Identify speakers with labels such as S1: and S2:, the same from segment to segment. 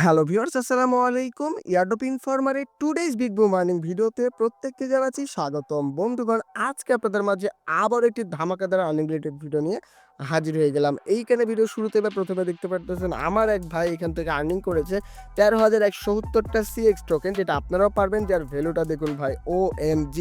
S1: Hello viewers, আসসালামু আলাইকুম। ইয়ারডপ ইনফরমারের today's big broom earning ভিডিওতে প্রত্যেককে জানাচ্ছি স্বাগতম। বন্ধুগণ, আজকে আপনাদের মাঝে আবার একটি ধামাকাদার আর্নিং রিলেটেড ভিডিও নিয়ে হাজির হয়ে গেলাম। এইখানে ভিডিও শুরুতে বা প্রথমে দেখতে পারতেছেন আমার এক ভাই এখান থেকে আর্নিং করেছে ১৩,১৭০টা সিএক্স টোকেন, যেটা আপনারাও পারবেন, যার ভ্যালুটা দেখুন ভাই, OMG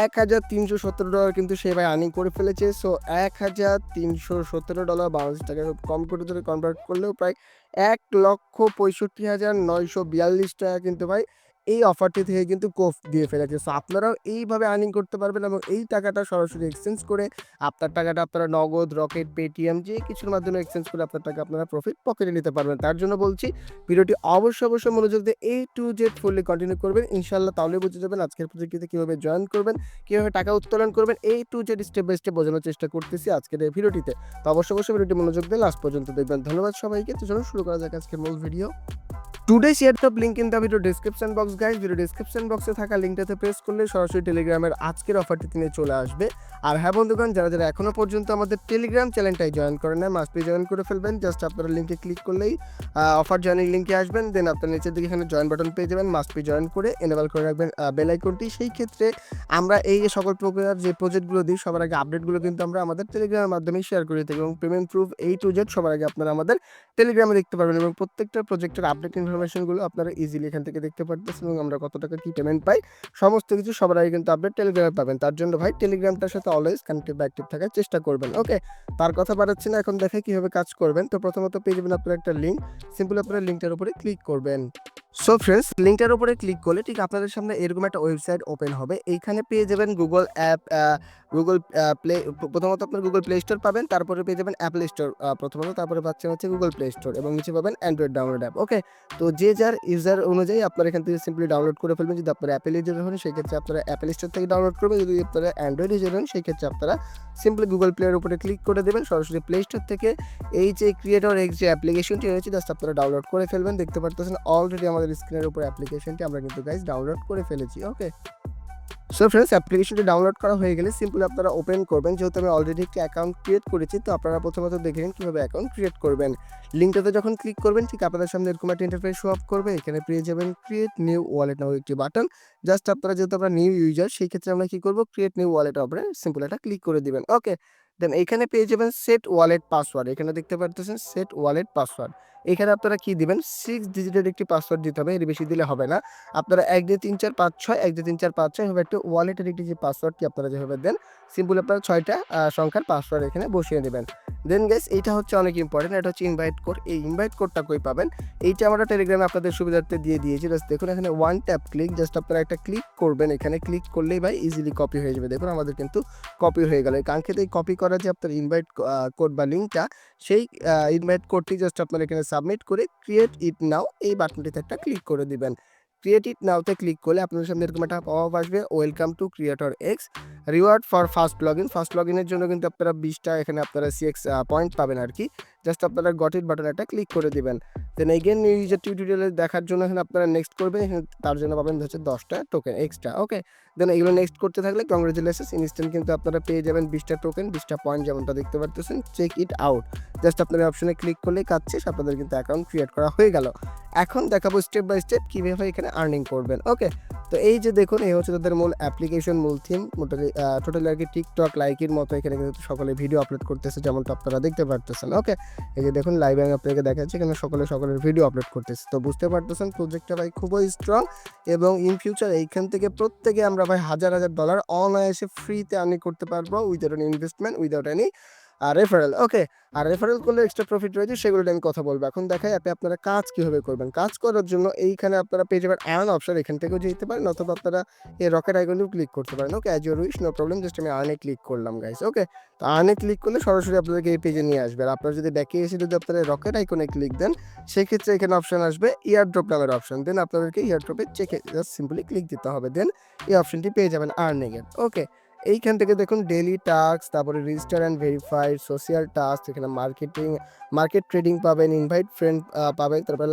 S1: $১,৩১৭ কিন্তু সে ভাই আর্নিং করে ফেলেছে। সো $১,৩১৭ বাংলাদেশ টাকায় কম্পিউটারে কনভার্ট করলেও প্রায় $১,৬৫,৯৪২ কিন্তু ভাই এই অফারটি থেকে কিন্তু কোফ দিয়ে ফেলেছে। সো আপনারাও এইভাবে আর্নিং করতে পারবেন এবং এই টাকাটা সরাসরি এক্সচেঞ্জ করে আপনার টাকাটা আপনারা নগদ, রকেট, পেটিএম যে কিছুর মাধ্যমে এক্সচেঞ্জ করে আপনার টাকা আপনারা প্রফিট পকেটে নিতে পারবেন। তার জন্য বলছি ভিডিওটি অবশ্যই মনোযোগ দিয়ে A to Z fully continue করবেন। ইনশাআল্লাহ তাহলে বুঝে যাবেন আজকের প্রজেক্টটিতে কিভাবে জয়েন করবেন, কিভাবে টাকা উত্তোলন করবেন। A to Z step by step বোঝানোর চেষ্টা করতেছি আজকের এই ভিডিওটিতে। তো অবশ্যই ভিডিওটি মনোযোগ দিয়ে লাস্ট পর্যন্ত দেখবেন। ধন্যবাদ সবাইকে। তো চলুন শুরু করা যাক আজকের মূল video. Today's airdrop link in the video description box guys. Video description বক্সে থাকা লিঙ্কটাতে প্রেস করলে সরাসরি টেলিগ্রামের আজকের অফারটি নিয়ে চলে আসবে। আর হ্যাঁ বন্ধুগণ, যারা এখনো পর্যন্ত আমাদের টেলিগ্রাম চ্যানেলটাই জয়েন করেন না, মাস্ট বি জয়েন করে ফেলবেন। জাস্ট আপনারা লিঙ্কে ক্লিক করলেই অফার জয়েনিং লিঙ্কে আসবেন। দেন আপনার নিচের দিকে এখানে জয়েন বাটন পেয়ে যাবেন। মাস্ট বি জয়েন করে এনেবল করে রাখবেন বেল আইকনটি। সেই ক্ষেত্রে আমরা এই যে সকল প্রকার যে প্রজেক্টগুলো দিই সবার আগে আপডেটগুলো কিন্তু আমরা আমাদের টেলিগ্রামের মাধ্যমে শেয়ার করে থাকি এবং payment proof A to Z সবার আগে আপনারা আমাদের টেলিগ্রামে দেখতে পারবেন এবং প্রত্যেকটা প্রজেক্টের আপডেট ইনফরমেশনগুলো আপনারা ইজিলি এখান থেকে দেখতে পারতেছেন এবং আমরা কত টাকা কি পেমেন্ট পাই সমস্ত কিছু সবার আগে কিন্তু আপডেট টেলিগ্রামে পাবেন। তার জন্য ভাই টেলিগ্রামটার সাথে অলওয়েজ কানেক্টেড বা অ্যাক্টিভ থাকার চেষ্টা করবেন। ওকে, তার কথা বাড়াচ্ছি না, এখন দেখে কিভাবে কাজ করবেন। তো প্রথমত পেয়ে যাবেন আপনারা একটা লিঙ্ক, সিম্পল আপনারা লিঙ্কটার উপরে ক্লিক করবেন। সো ফ্রেন্ডস, লিঙ্কটার উপরে ক্লিক করলে ঠিক আপনাদের সামনে এরকম একটা ওয়েবসাইট ওপেন হবে। এইখানে পেয়ে যাবেন গুগল অ্যাপ, গুগল প্লে, প্রথমত আপনার গুগল প্লে স্টোর পাবেন, তারপরে পেয়ে যাবেন অ্যাপল স্টোর প্রথমত, তারপরে পাচ্ছেন হচ্ছে গুগল প্লে স্টোর এবং নিচে পাবেন অ্যান্ড্রয়েড ডাউনলোড অ্যাপ। ওকে, তো যে যার ইউজার অনুযায়ী আপনারা এখান থেকে সিম্পলি ডাউনলোড করে ফেলবেন। যদি আপনারা অ্যাপেল ইউজার হন সেই ক্ষেত্রে আপনারা অ্যাপেল স্টোর থেকে ডাউনলোড করবেন। যদি আপনারা অ্যান্ড্রয়েড ইউজার হন সেই ক্ষেত্রে আপনারা সিম্পলি গুগল প্লের উপরে ক্লিক করে দেবেন। সরাসরি প্লে স্টোর থেকে এই যে ক্রিয়েটর এক্স যে অ্যাপ্লিকেশনটি রয়েছে জাস্ট আপনারা ডাউনলোড করে ফেলবেন। দেখতে পারতেছেন অলরেডি আমাদের স্ক্রিনের উপর অ্যাপ্লিকেশনটি আমরা কিন্তু গাইস ডাউনলোড করে ফেলেছি। ওকে, সো ফ্রেন্ডস, অ্যাপ্লিকেশনটি ডাউনলোড করা হয়ে গেলে সিম্পলি আপনারা ওপেন করবেন। যেহেতু আমি অলরেডি একটি অ্যাকাউন্ট ক্রিয়েট করেছি, তো আপনারা প্রথমত দেখে নিন কীভাবে অ্যাকাউন্ট ক্রিয়েট করবেন। লিঙ্কটাতে যখন ক্লিক করবেন ঠিক আপনাদের সামনে এরকম একটা ইন্টারফেস শো আপ করবে। এখানে পেয়ে যাবেন ক্রিয়েট নিউ ওয়ালেট নামক একটি বাটন। জাস্ট আপনারা যেহেতু আমরা নিউ ইউজার সেই ক্ষেত্রে আমরা কী করবো, ক্রিয়েট নিউ ওয়ালেট উপরে সিম্পল একটা ক্লিক করে দিবেন। ওকে, দেন এইখানে পেয়ে যাবেন সেট ওয়ালেট পাসওয়ার্ড। এখানে দেখতে পারতেছেন সেট ওয়ালেট পাসওয়ার্ড। এখানে আপনারা কি দিবেন, 6 ডিজিটের একটি পাসওয়ার্ড দিতে হবে, এর বেশি দিলে হবে না। আপনারা 1 2 3 4 5 6 1 2 3 4 5 6 এভাবে একটা ওয়ালেটের একটি যে পাসওয়ার্ডটি আপনারা যেভাবে দেন সিম্পল আপনারা 6টা সংখ্যার পাসওয়ার্ড এখানে বসিয়ে দেবেন। দেন গাইস, এইটা হচ্ছে অনেক ইম্পর্টেন্ট, এটা হচ্ছে ইনভাইট কোড। এই ইনভাইট কোডটা কই পাবেন, এইটা আমরা টেলিগ্রামে আপনাদের সুবিধার্থে দিয়ে দিয়েছি। জাস্ট দেখুন এখানে ওয়ান ট্যাপ ক্লিক, জাস্ট আপনারা একটা ক্লিক করবেন। এখানে ক্লিক করলেই ভাই ইজিলি কপি হয়ে যাবে। দেখুন আমাদের কিন্তু কপি হয়ে গেল। এই কাঙ্ক্ষিত এই কপি করা যে আপনার ইনভাইট কোড বা লিঙ্কটা, সেই ইনভাইট কোডটি জাস্ট আপনারা এখানে সাবমিট করে ক্রিয়েট ইট নাও এই বাটনটিতে একটা ক্লিক করে দিবেন। ক্রিয়েট ইট নাওতে ক্লিক করলে আপনাদের সামনে এরকম একটা পপ আপ আসবে, welcome to creator X, reward for first log in. First log ইনের জন্য কিন্তু আপনারা 20টা এখানে আপনারা সিএক্স পয়েন্ট পাবেন আর কি। জাস্ট আপনারা গট ইট বাটন একটা ক্লিক করে দিবেন। দেন এগেন ইউজার টিউটোরিয়াল দেখার জন্য এখানে আপনারা নেক্সট করবেন। এখানে তার জন্য পাবেন হচ্ছে 10টা টোকেন এক্সট্রা। ওকে, দেন এগুলো নেক্সট করতে থাকলে কংগ্রেচুলেশনস, ইনস্ট্যান্ট কিন্তু আপনারা পেয়ে যাবেন 20টা টোকেন, 20টা পয়েন্ট, যেমনটা দেখতে পারতেছেন। চেক ইট আউট, জাস্ট আপনার এই অপশনে ক্লিক করলেই কাজ শেষ, আপনাদের কিন্তু অ্যাকাউন্ট ক্রিয়েট করা হয়ে গেল। এখন দেখাবো স্টেপ বাই স্টেপ কীভাবে এখানে আর্নিং করবেন। ওকে, তো এই যে দেখুন এই হচ্ছে তাদের মূল অ্যাপ্লিকেশন, মূল থিম, টোটালি আর কি টিকটক লাইকের মতো এখানে কিন্তু সকলে ভিডিও আপলোড করতেছে, যেমনটা আপনারা দেখতে পারতেছেন। ওকে, এই যে দেখুন লাইভে আমি আপনাকে দেখাচ্ছি এখানে সকলের ভিডিও আপলোড করতেছে। তো বুঝতে পারতেছেন প্রজেক্টটা ভাই খুবই স্ট্রং এবং ইন ফিউচার এইখান থেকে প্রত্যেকে আমরা ভাই হাজার ডলার অনায়াসে ফ্রিতে আর্নিং করতে পারবো without any investment, without any referral. Okay, আর রেফারেল করলে এক্সট্রা প্রফিট রয়েছে, সেগুলো আমি কথা বলবো। এখন দেখাই আপনি আপনারা কাজ কীভাবে করবেন। কাজ করার জন্য এইখানে আপনারা পেয়ে যাবেন আর্ন অপশন, এখান থেকেও যেতে পারেন অথবা আপনারা এই রকেট আইকনেও ক্লিক করতে পারেন। Okay, as your wish, no problem. Just আমি আর্নে ক্লিক করলাম গাইস। ওকে, তো আর্নে ক্লিক করলে সরাসরি আপনাদেরকে এই পেজে নিয়ে আসবে। আর আপনারা যদি ব্যাকে এসে যদি আপনারা রকেট আইকনে ক্লিক দেন সেক্ষেত্রে এখানে অপশন আসবে ইয়ারড্রপ নামের অপশন। দেন আপনাদেরকে ইয়ারড্রপে চেকে জাস্ট সিম্পলি ক্লিক দিতে হবে। দেন এই অপশনটি পেয়ে যাবেন আর্নিংয়ের। ওকে, এইখান থেকে দেখুন ডেইলি টাস্ক, তারপরে register and verified, social task, এখানে মার্কেট ট্রেডিং পাবেন, ইনভাইট ফ্রেন্ড পাবেন, তারপরে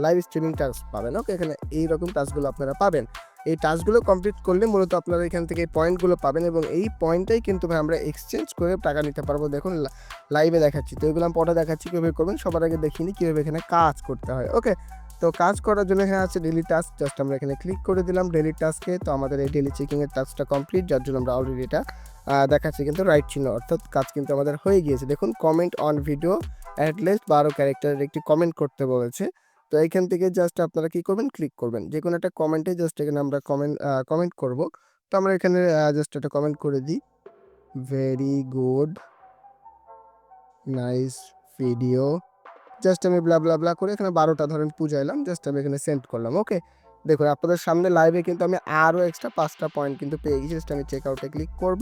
S1: লাইভ স্ট্রিমিং টাস্ক পাবেন। ওকে, এখানে এইরকম টাস্কগুলো আপনারা পাবেন। এই টাস্কগুলো কমপ্লিট করলে মূলত আপনারা এখান থেকে পয়েন্টগুলো পাবেন এবং এই পয়েন্টটাই কিন্তু ভাই আমরা এক্সচেঞ্জ করে টাকা নিতে পারবো। দেখুন লাইভে দেখাচ্ছি, তো এগুলো আমি পরে দেখাচ্ছি কীভাবে করবেন। সবার আগে দেখিনি কীভাবে এখানে কাজ করতে হয়। ওকে, তো কাজ করার জন্য এখানে আছে ডেইলি টাস্ক, জাস্ট আমরা এখানে ক্লিক করে দিলাম ডেইলি টাস্কে। তো আমাদের এই ডেইলি চেকিংয়ের টাস্কটা কমপ্লিট, যার জন্য আমরা অলরেডি এটা দেখাচ্ছি কিন্তু রাইট চিহ্ন, অর্থাৎ কাজ কিন্তু আমাদের হয়ে গিয়েছে। দেখুন comment on video at least 12 ক্যারেক্টারের একটি কমেন্ট করতে বলেছে। তো এইখান থেকে জাস্ট আপনারা কি করবেন, ক্লিক করবেন যে কোনো একটা কমেন্টে, জাস্ট এখানে আমরা কমেন্ট করব। তো আমরা এখানে জাস্ট একটা কমেন্ট করে দিই, very good, nice video, just আমি ব্লা ব্লা ব্লা করে এখানে 12টা ধরেন পুজাইলাম, জাস্ট আমি এখানে সেন্ড করলাম। ওকে, দেখুন আপনাদের সামনে লাইভে কিন্তু আমি আরও এক্সট্রা 5টা পয়েন্ট কিন্তু পেয়ে গেছি। জাস্ট আমি চেক আউটে ক্লিক করব,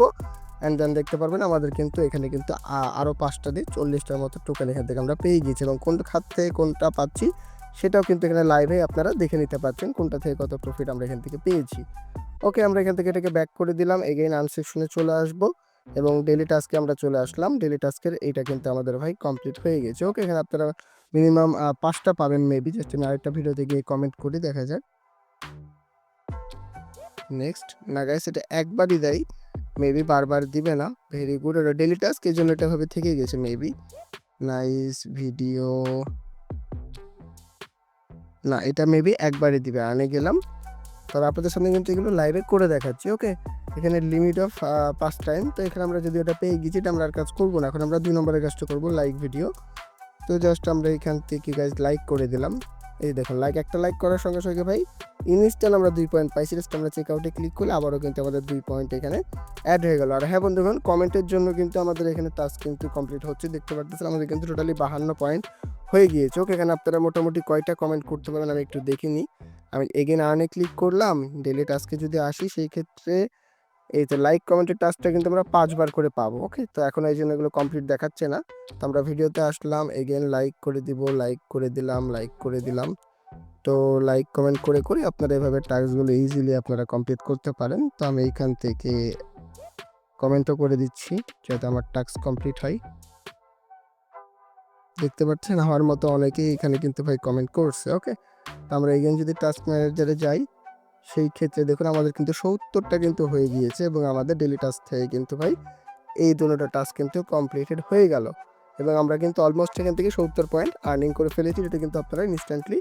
S1: অ্যান্ড দেন দেখতে পারবেন আমাদের কিন্তু এখানে কিন্তু আরও 5টা দিয়ে 40টার মতো টোকেন এখান থেকে আমরা পেয়ে গিয়েছি, এবং কোন খাত থেকে কোনটা পাচ্ছি সেটাও কিন্তু এখানে লাইভে আপনারা দেখে নিতে পারছেন, কোনটা থেকে কত প্রফিট আমরা এখান থেকে পেয়েছি। ওকে, আমরা এখান থেকে এটাকে ব্যাক করে দিলাম, এগেইন আর্ন সেকশনে চলে আসবো এবং ডেইলি টাস্কে আমরা চলে আসলাম। ডেইলি টাস্কের এইটা কিন্তু আমাদের ভাই কমপ্লিট হয়ে গেছে। ওকে, এখানে আপনারা মিনিমাম 5টা পাবেন মেবি, জাস্ট আমি আরেকটা ভিডিওতে গিয়ে কমেন্ট করি, দেখা যাক। নেক্সট না গাইস, এটা একবারই দেয়, মেবি বারবার দিবে না। ভেরি গুড, এটা ডেইলি টাস্ক, এই জন্য এটা ভাবে থেকে গেছে মেবি। নাইস ভিডিও, না এটা মেবি একবারই দিবে। আনে গেলাম, তবে আপনাদের সামনে কিন্তু এগুলো লাইভে করে দেখাচ্ছি। ওকে, এখানে লিমিট অফ 5 টাইম। তো এখানে আমরা যদি ওটা পেয়ে গেছি, এটা আমরা আর কাজ করবো না, এখন আমরা 2 নম্বরের কাজটা করবো, লাইক ভিডিও। তো জাস্ট আমরা এখান থেকে গাইজ লাইক করে দিলাম। এই দেখুন একটা লাইক করার সঙ্গে সঙ্গে ভাই ইনস্ট্যান্ট আমরা 2 পয়েন্ট পাইছি। জাস্ট আমরা চেক আউটে ক্লিক করলে আবারও কিন্তু আমাদের 2 পয়েন্ট এখানে অ্যাড হয়ে গেল। আর হ্যাঁ বন্ধুগণ, কমেন্টের জন্য কিন্তু আমাদের এখানে টাস্ক কিন্তু কমপ্লিট হচ্ছে, দেখতে পাচ্ছেন আমাদের কিন্তু টোটালি 52 পয়েন্ট হয়ে গিয়েছে। ওকে, এখানে আপনারা মোটামুটি কয়টা কমেন্ট করতে পারবেন আমি একটু দেখে নিই। আমি এগেন আর্নে ক্লিক করলাম, ডেইলি টাস্কে যদি আসি সেই ক্ষেত্রে এই তো লাইক কমেন্টের টাস্কটা কিন্তু আমরা 5 বার করে পাবো। ওকে, তো এখন এই জন্য এগুলো কমপ্লিট দেখাচ্ছে না। তো আমরা ভিডিওতে আসলাম, এগেন লাইক করে দিব, লাইক করে দিলাম, লাইক করে দিলাম। তো লাইক কমেন্ট করে করে আপনারা এভাবে টাস্কগুলো ইজিলি আপনারা কমপ্লিট করতে পারেন। তো আমি এইখান থেকে কমেন্টও করে দিচ্ছি যাতে আমার টাস্ক কমপ্লিট হয়। দেখতে পাচ্ছেন আমার মতো অনেকেই এখানে কিন্তু ভাই কমেন্ট করছে। ওকে, তো আমরা এগেন যদি টাস্ক ম্যানেজারে যাই, সেই ক্ষেত্রে দেখুন আমাদের কিন্তু 70টা কিন্তু হয়ে গিয়েছে, এবং আমাদের ডেইলি টাস্ক থেকে কিন্তু ভাই এই দুটোটা টাস্ক কিন্তু কমপ্লিটেড হয়ে গেল, এবং আমরা কিন্তু অলমোস্ট এখান থেকে 70 পয়েন্ট আর্নিং করে ফেলেছি। এটা কিন্তু আপনারা ইনস্ট্যান্টলি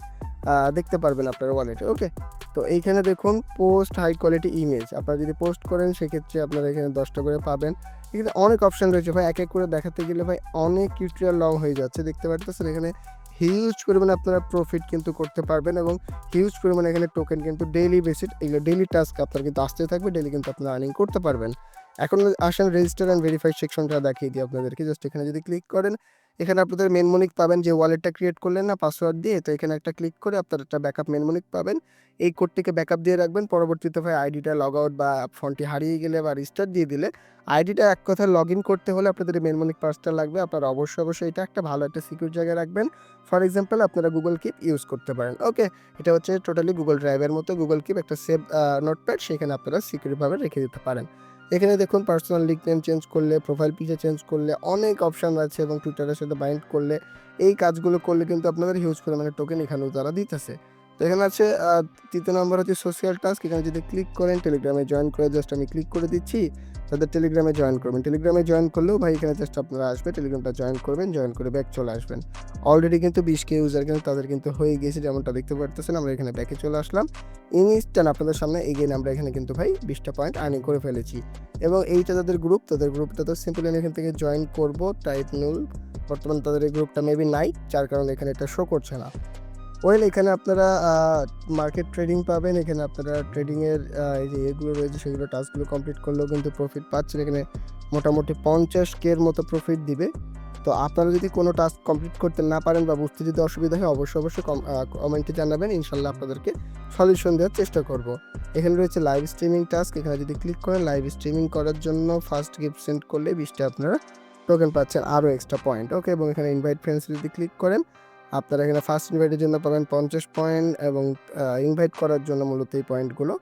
S1: দেখতে পারবেন আপনার ওয়ালেটে। ওকে, তো এইখানে দেখুন পোস্ট হাই কোয়ালিটি ইমেজ, আপনারা যদি পোস্ট করেন সেক্ষেত্রে আপনারা এখানে 10টা করে পাবেন। এখানে অনেক অপশান রয়েছে ভাই, এক এক করে দেখাতে গেলে ভাই অনেক টিউটোরিয়াল লং হয়ে যাচ্ছে। দেখতে পাচ্ছেন এখানে হিউজ পরিমাণে আপনারা প্রফিট কিন্তু করতে পারবেন, এবং হিউজ পরিমাণে এখানে টোকেন কিন্তু ডেইলি বেসিস, এগুলো ডেইলি টাস্ক আপনার কিন্তু আসতে থাকবে, ডেইলি কিন্তু আপনারা আর্নিং করতে পারবেন। এখন আসেন রেজিস্টার অ্যান্ড ভেরিফাই সেকশনটা দেখিয়ে দিই আপনাদেরকে। জাস্ট এখানে যদি ক্লিক করেন, এখানে আপনাদের মেনমনিক পাবেন, যে ওয়ালেটটা ক্রিয়েট করলেন না পাসওয়ার্ড দিয়ে, তো এখানে একটা ক্লিক করে আপনারা একটা ব্যাকআপ মেনমনিক পাবেন। এই কোডটিকে ব্যাকআপ দিয়ে রাখবেন, পরবর্তীতে ভাই আইডিটা লগ আউট বা ফোনটি হারিয়ে গেলে বা রিস্টার্ট দিয়ে দিলে আইডিটা এক কথায় লগ ইন করতে হলে আপনাদের মেনমনিক পাসটা লাগবে। আপনারা অবশ্যই এটা একটা ভালো একটা সিকিউর জায়গায় রাখবেন। ফর এক্সাম্পল আপনারা গুগল কিপ ইউজ করতে পারেন। ওকে, এটা হচ্ছে টোটালি গুগল ড্রাইভের মতো, গুগল কিপ একটা সেভ নোটপ্যাড, সেখানে আপনারা সিকিউরভাবে রেখে দিতে পারেন। এখানে দেখুন পার্সোনাল নিকনেম চেঞ্জ করলে, প্রোফাইল পিকচার চেঞ্জ করলে অনেক অপশান আছে, এবং টুইটারের সাথে বাইন্ড করলে, এই কাজগুলো করলে কিন্তু আপনাদের হিউজ পরিমাণে টোকেন এখানেও তারা দিতেছে। তো এখানে আছে 3 নম্বর হচ্ছে সোশ্যাল টাস্ক। এখানে যদি ক্লিক করেন টেলিগ্রামে জয়েন করে, জাস্ট আমি ক্লিক করে দিচ্ছি, তাদের টেলিগ্রামে জয়েন করবেন। টেলিগ্রামে জয়েন করলেও ভাই এখানে জাস্ট আপনারা আসবে, টেলিগ্রামটা জয়েন করবেন, জয়েন করে ব্যাক চলে আসবেন। অলরেডি কিন্তু 20K ইউজার কিন্তু তাদের কিন্তু হয়ে গিয়েছে, যেমনটা দেখতে পারতেছেন। আমরা এখানে ব্যাকে চলে আসলাম, ইনস্ট্যান্ট আপনাদের সামনে এগেইন আমরা এখানে কিন্তু ভাই 20টা পয়েন্ট আর্নিং করে ফেলেছি। এবং এইটা তাদের গ্রুপ, তাদের গ্রুপটা তো সিম্পলি আমি এখান থেকে জয়েন করব, টাইপ নুল। বর্তমানে তাদের এই গ্রুপটা মেবি নাই, যার কারণে এখানে এটা শো করছে না। ওয়েল, এখানে আপনারা মার্কেট ট্রেডিং পাবেন। এখানে আপনারা ট্রেডিংয়ের এই যে এগুলো রয়েছে সেগুলো টাস্কগুলো কমপ্লিট করলেও কিন্তু প্রফিট পাচ্ছেন। এখানে মোটামুটি 50K এর মতো প্রফিট দিবে। তো আপনারা যদি কোনো টাস্ক কমপ্লিট করতে না পারেন বা বুঝতে যদি অসুবিধা হয়, অবশ্যই কমেন্টে জানাবেন, ইনশাল্লাহ আপনাদেরকে সলিউশন দেওয়ার চেষ্টা করব। এখানে রয়েছে লাইভ স্ট্রিমিং টাস্ক। এখানে যদি ক্লিক করেন, লাইভ স্ট্রিমিং করার জন্য ফার্স্ট গিফট সেন্ড করলে 20টা আপনারা টোকেন পাচ্ছেন, আরও এক্সট্রা পয়েন্ট। ওকে, এবং এখানে ইনভাইট ফ্রেন্ডস যদি ক্লিক করেন, আপনারা এখানে ফার্স্ট ইনভাইটের জন্য পাবেন 50 পয়েন্ট, এবং ইনভাইট করার জন্য মূলত এই পয়েন্টগুলো।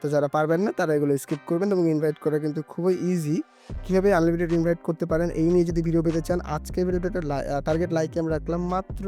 S1: তো যারা পারবেন না তারা এগুলো স্কিপ করবেন, এবং ইনভাইট করা কিন্তু খুবই ইজি। কীভাবে আনলিমিটেড ইনভাইট করতে পারেন এই নিয়ে যদি ভিডিও পেতে চান, আজকের ভিডিওটা টার্গেট লাইকে আমি রাখলাম মাত্র,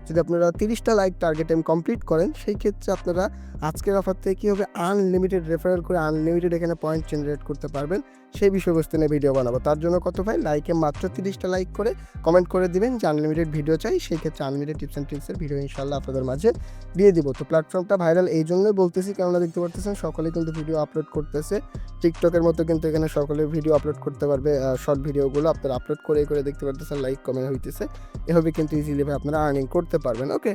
S1: যদি আপনারা 30টা লাইক টার্গেট টাইম কমপ্লিট করেন, সেই ক্ষেত্রে আপনারা আজকের অফার থেকে কীভাবে আনলিমিটেড রেফারেল করে আনলিমিটেড এখানে পয়েন্ট জেনারেট করতে পারবেন সেই বিষয়বস্তু নিয়ে ভিডিও বানাবো। তার জন্য কত ভাই, লাইকে মাত্র 30টা লাইক করে কমেন্ট করে দিবেন যে আনলিমিটেড ভিডিও চাই। সেই ক্ষেত্রে আনলিমিটেড টিপস অ্যান্ড ট্রিক্সের ভিডিও ইনশাআল্লাহ আপনাদের মাঝে দিয়ে দিব। তো প্ল্যাটফর্মটা ভাইরাল এই জন্যই বলতেছি, কেননা দেখতে পারতেছেন সকলেই কিন্তু ভিডিও আপলোড করতেছে। টিকটকের মতো কিন্তু এখানে সকলে ভিডিও আপলোড করতে পারবে। শর্ট ভিডিওগুলো আপনারা আপলোড করে দেখতে পারতেছেন, লাইক কমেন্ট হইতেছে। এভাবে কিন্তু ইজিলি ভাবে আপনারা আর্নিং করতে পারবেন। ওকে,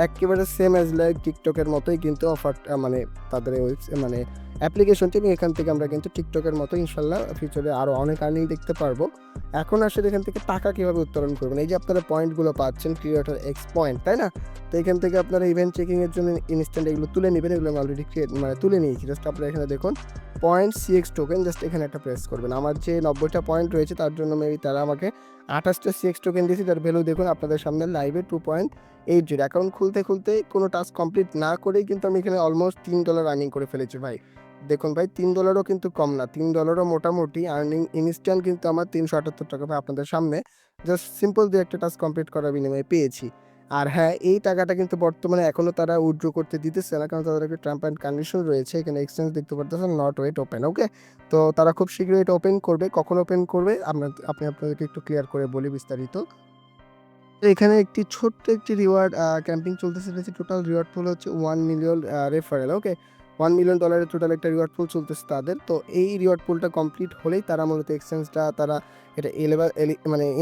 S1: একেবারে সেম অ্যাজ লাইক টিকটকের মতোই কিন্তু অফারটা, মানে তাদের মানে অ্যাপ্লিকেশনটি, এবং এখান থেকে আমরা কিন্তু টিকটকের মতো ইনশাল্লাহ ফিউচারে আরও অনেক আর্নিং দেখতে পারবো। এখন আসলে এখান থেকে টাকা কীভাবে উত্তোলন করবেন, এই যে আপনারা পয়েন্টগুলো পাচ্ছেন ক্রিয়েটর এক্স পয়েন্ট, তাই না? তো এখান থেকে আপনারা ইভেন্ট চেকিংয়ের জন্য ইনস্ট্যান্ট এগুলো তুলে নেবেন। এগুলো আমি অলরেডি তুলে নিয়েছি। জাস্ট আপনারা এখানে দেখুন পয়েন্ট সিএক্স টোকেন, জাস্ট এখানে একটা প্রেস করবেন। আমার যে 90টা পয়েন্ট রয়েছে তার জন্য মেবি তারা আমাকে 28টা সিএক্স টোকেন দিয়েছে, যার ভ্যালু দেখুন আপনাদের সামনে লাইভে 2.80। অ্যাকাউন্ট খুলতে কোনো টাস্ক কমপ্লিট না করেই কিন্তু আমি এখানে অলমোস্ট $3 আর্নিং করে ফেলেছি ভাই। দেখুন ভাই, $3ও কিন্তু কম না, $3ও মোটামুটি আর্নিং ইনস্ট্যান্ট কিন্তু আমার $378 ভাই আপনাদের সামনে জাস্ট সিম্পল 2-একটা টাস্ক কমপ্লিট করার বিনিময়ে পেয়েছি। আর হ্যাঁ, এই টাকাটা কিন্তু বর্তমানে এখনও তারা উইথড্র করতে দিতেছে না, কারণ তাদের একটা টার্ম অ্যান্ড কন্ডিশন রয়েছে। এখানে এক্সচেঞ্জ দেখতে পারতেছেন, নট ওয়েট ওপেন। ওকে, তো তারা খুব শীঘ্রই এটা ওপেন করবে। কখন ওপেন করবে আপনি আপনাদেরকে একটু ক্লিয়ার করে বলি বিস্তারিত। তো এখানে একটি ছোট্ট একটি রিওয়ার্ড ক্যাম্পিং চলতেছে। টোটাল রিওয়ার্ড পুল হচ্ছে 1 মিলিয়ন রেফারেল। ওকে, $1 মিলিয়ন টোটাল একটা রিওয়ার্ড পুল চলতেছে তাদের। তো এই রিওয়ার্ড পুলটা কমপ্লিট হলেই তারা মূলত এক্সচেঞ্জটা তারা এটা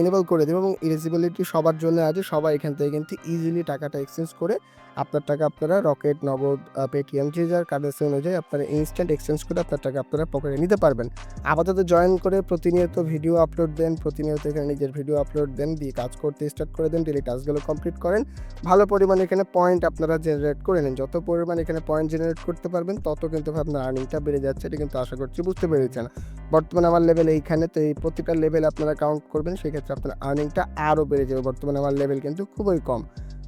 S1: এনেবল করে দেবে, এবং এলিজিবিলিটি সবার জন্য আছে। সবাই এখান থেকে কিন্তু ইজিলি টাকাটা এক্সচেঞ্জ করে আপনার টাকা আপনারা রকেট, নগদ, পেটিএম, যে যার কারেন্সি অনুযায়ী আপনারা ইনস্ট্যান্ট এক্সচেঞ্জ করে আপনার টাকা আপনারা পকেটে নিতে পারবেন। আপাতত জয়েন করে প্রতিনিয়ত ভিডিও আপলোড দেন, প্রতিনিয়ত এখানে নিজের ভিডিও আপলোড দেন, দিয়ে কাজ করতে স্টার্ট করে দেন, ডেইলি টাস্কগুলো কমপ্লিট করেন। ভালো পরিমাণে এখানে পয়েন্ট আপনারা জেনারেট করে নেন। যত পরিমাণ এখানে পয়েন্ট জেনারেট করতে পারবেন তত কিন্তু আপনার আর্নিংটা বেড়ে যাচ্ছে। এটা কিন্তু আশা করছি বুঝতে পেরেছেন। বর্তমানে আমার লেভেল এইখানে, তো এই প্রতিটা লেভেল আপনারা কাউন্ট করবেন, সেক্ষেত্রে আপনার আর্নিংটা আরও বেড়ে যাবে। বর্তমানে আমার লেভেল কিন্তু খুবই কম।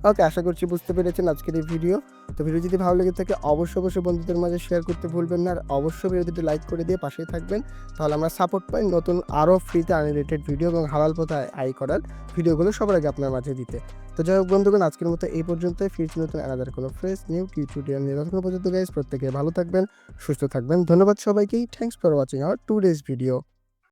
S1: ওকে, আশা করছি বুঝতে পেরেছেন আজকের এই ভিডিও। তো ভিডিও যদি ভালো লেগে থাকে অবশ্যই বন্ধুদের মাঝে শেয়ার করতে ভুলবেন না, আর অবশ্যই ভিডিওটি লাইক করে দিয়ে পাশেই থাকবেন। তাহলে আমরা সাপোর্ট পাই নতুন আরও ফ্রিতে আনরিলেটেড ভিডিও এবং হালাল পথে আয় করার ভিডিওগুলো সবার আগে আপনার মাঝে দিতে। তো যাই হোক বন্ধুগণ, আজকের মতো এই পর্যন্তই। ফিরছি নতুন আলাদা কোনো ফ্রেশ নিউ টিউটোরিয়াল নিয়ে। ততক্ষণ পর্যন্ত গাইস প্রত্যেকে ভালো থাকবেন, সুস্থ থাকবেন। ধন্যবাদ সবাইকেই। Thanks for watching hour today's video.